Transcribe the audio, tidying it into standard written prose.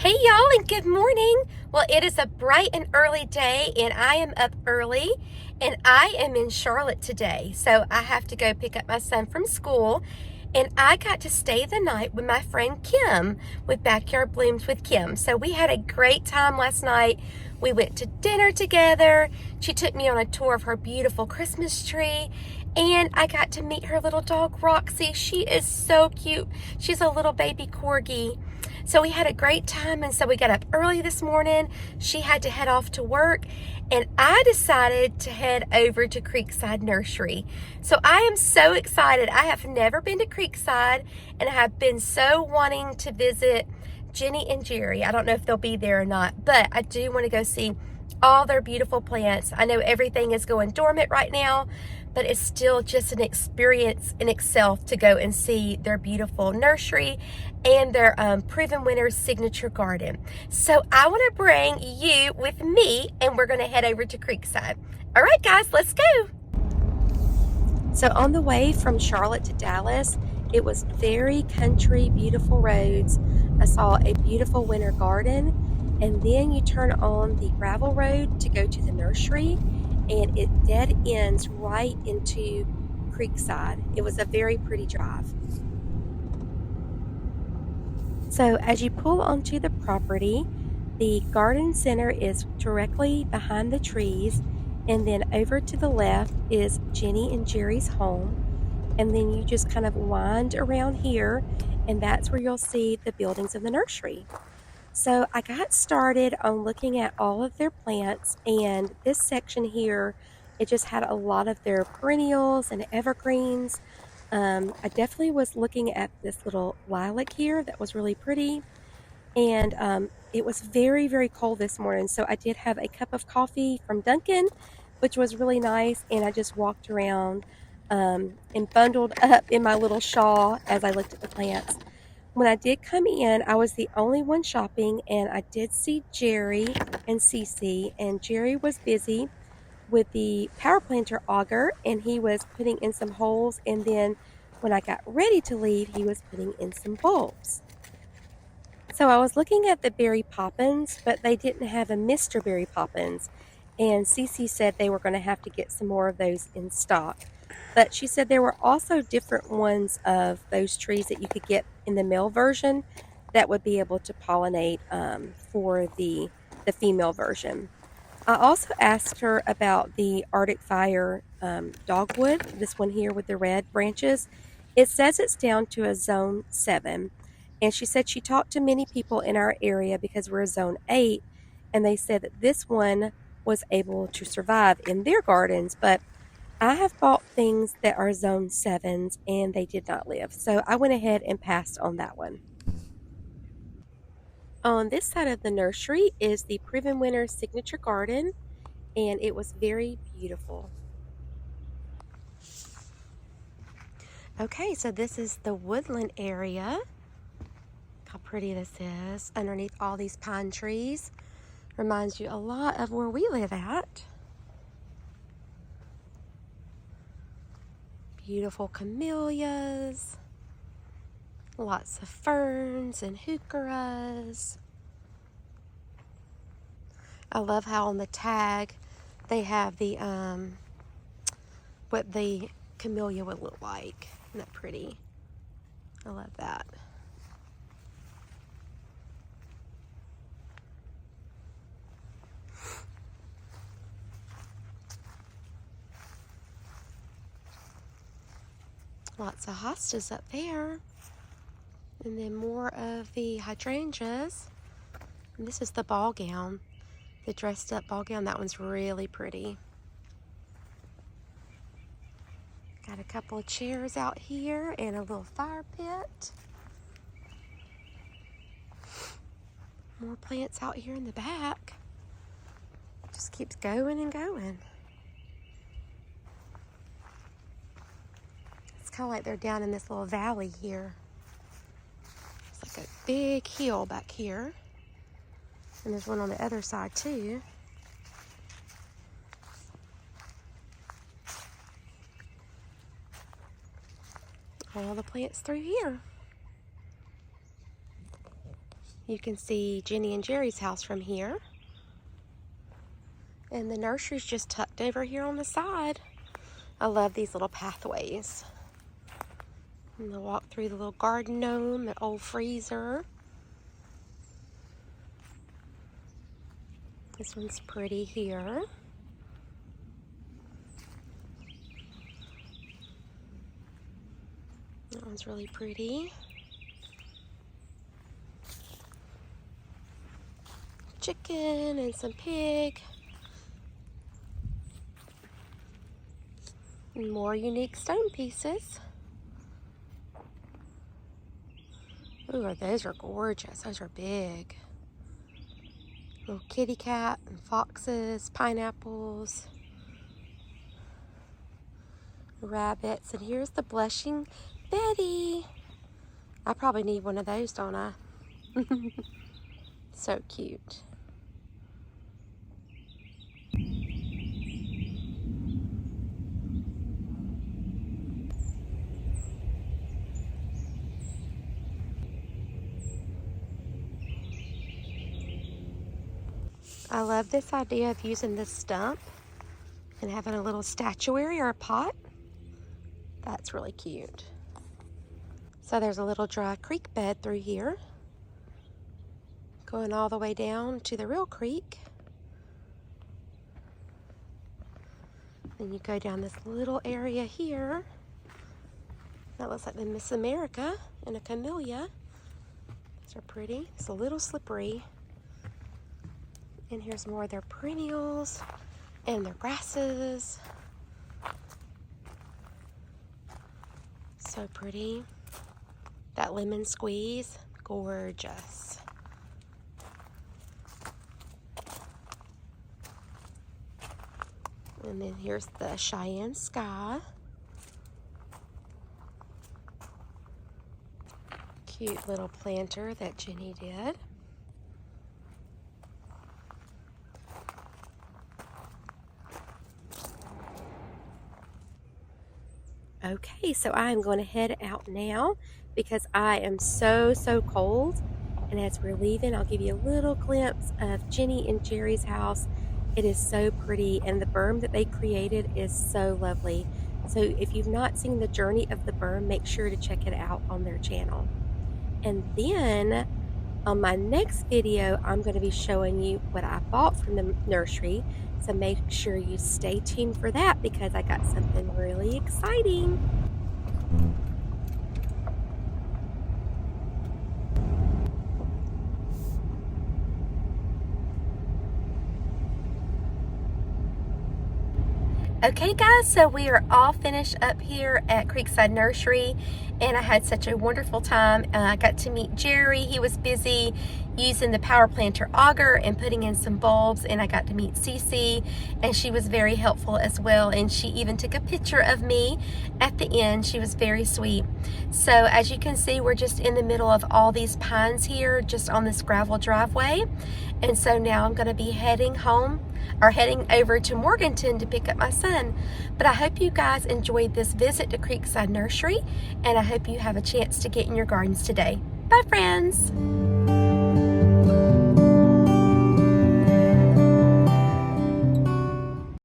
Hey y'all, and good morning. Well, it is a bright and early day, and I am up early, and I am in Charlotte today. So I have to go pick up my son from school, and I got to stay the night with my friend Kim with Backyard Blooms with Kim. So we had a great time last night. We went to dinner together. She took me on a tour of her beautiful Christmas tree, and I got to meet her little dog, Roxy. She is so cute. She's a little baby corgi. So we had a great time, and so we got up early this morning. She had to head off to work, and I decided to head over to Creekside Nursery. So I am so excited. I have never been to Creekside, and I have been so wanting to visit Jenny and Jerry. I don't know if they'll be there or not, but I do want to go see all their beautiful plants. I know everything is going dormant right now, but it's still just an experience in itself to go and see their beautiful nursery and their Proven Winners signature garden. So I want to bring you with me, and we're going to head over to Creekside. All right, guys, let's go. So on the way from Charlotte to Dallas, it was very country, beautiful roads. I saw a beautiful winter garden, and then you turn on the gravel road to go to the nursery, and it dead ends right into Creekside. It was a very pretty drive. So as you pull onto the property, the garden center is directly behind the trees, and then over to the left is Jenny and Jerry's home, and then you just kind of wind around here, and that's where you'll see the buildings of the nursery. So I got started on looking at all of their plants, and this section here, it just had a lot of their perennials and evergreens. I definitely was looking at this little lilac here that was really pretty, and it was very, very cold this morning, so I did have a cup of coffee from Dunkin', which was really nice, and I just walked around and bundled up in my little shawl as I looked at the plants. When I did come in, I was the only one shopping, and I did see Jerry and Cece, and Jerry was busy with the power planter auger, and he was putting in some holes, and then when I got ready to leave, he was putting in some bulbs. So I was looking at the Berry Poppins, but they didn't have a Mr. Berry Poppins, and Cece said they were going to have to get some more of those in stock. But she said there were also different ones of those trees that you could get in the male version that would be able to pollinate for the female version. I also asked her about the Arctic Fire dogwood, this one here with the red branches. It says it's down to a zone 7. And she said she talked to many people in our area because we're a zone 8, and they said that this one was able to survive in their gardens, but I have bought things that are zone 7s, and they did not live. So I went ahead and passed on that one. On this side of the nursery is the Proven Winners signature garden, and it was very beautiful. Okay, so this is the woodland area. How pretty this is underneath all these pine trees. Reminds you a lot of where we live at. Beautiful camellias, lots of ferns and heucheras. I love how on the tag they have the what the camellia would look like. Isn't that pretty? I love that. Lots of hostas up there. And then more of the hydrangeas. And this is the ball gown. The dressed up ball gown. That one's really pretty. Got a couple of chairs out here and a little fire pit. More plants out here in the back. Just keeps going and going. It's kind of like they're down in this little valley here. It's like a big hill back here. And there's one on the other side too. All the plants through here. You can see Jenny and Jerry's house from here. And the nursery's just tucked over here on the side. I love these little pathways. And they'll walk through the little garden gnome, the old freezer. This one's pretty here. That one's really pretty. Chicken and some pig. And more unique stone pieces. Ooh, those are gorgeous. Those are big. Little kitty cat and foxes, pineapples, rabbits. And here's the blushing Betty. I probably need one of those, don't I? So cute. I love this idea of using this stump and having a little statuary or a pot. That's really cute. So there's a little dry creek bed through here, going all the way down to the real creek. Then you go down this little area here. That looks like the Miss America and a camellia. These are pretty. It's a little slippery. And here's more of their perennials and their grasses. So pretty. That lemon squeeze, gorgeous. And then here's the Cheyenne sky. Cute little planter that Jenny did. Okay, so I am going to head out now because I am so cold. And as we're leaving, I'll give you a little glimpse of Jenny and Jerry's house. It is so pretty, and the berm that they created is so lovely. So if you've not seen the journey of the berm, make sure to check it out on their channel. And then on my next video, I'm going to be showing you what I bought from the nursery. So make sure you stay tuned for that because I got something really exciting. Okay guys, so we are all finished up here at Creekside Nursery and I had such a wonderful time. I got to meet Jerry. He was busy using the power planter auger and putting in some bulbs, and I got to meet Cece and she was very helpful as well, and she even took a picture of me at the end. She was very sweet. So as you can see, we're just in the middle of all these pines here, just on this gravel driveway. And so now I'm going to be heading home, or heading over to Morganton to pick up my son. But I hope you guys enjoyed this visit to Creekside Nursery, and I hope you have a chance to get in your gardens today. Bye friends!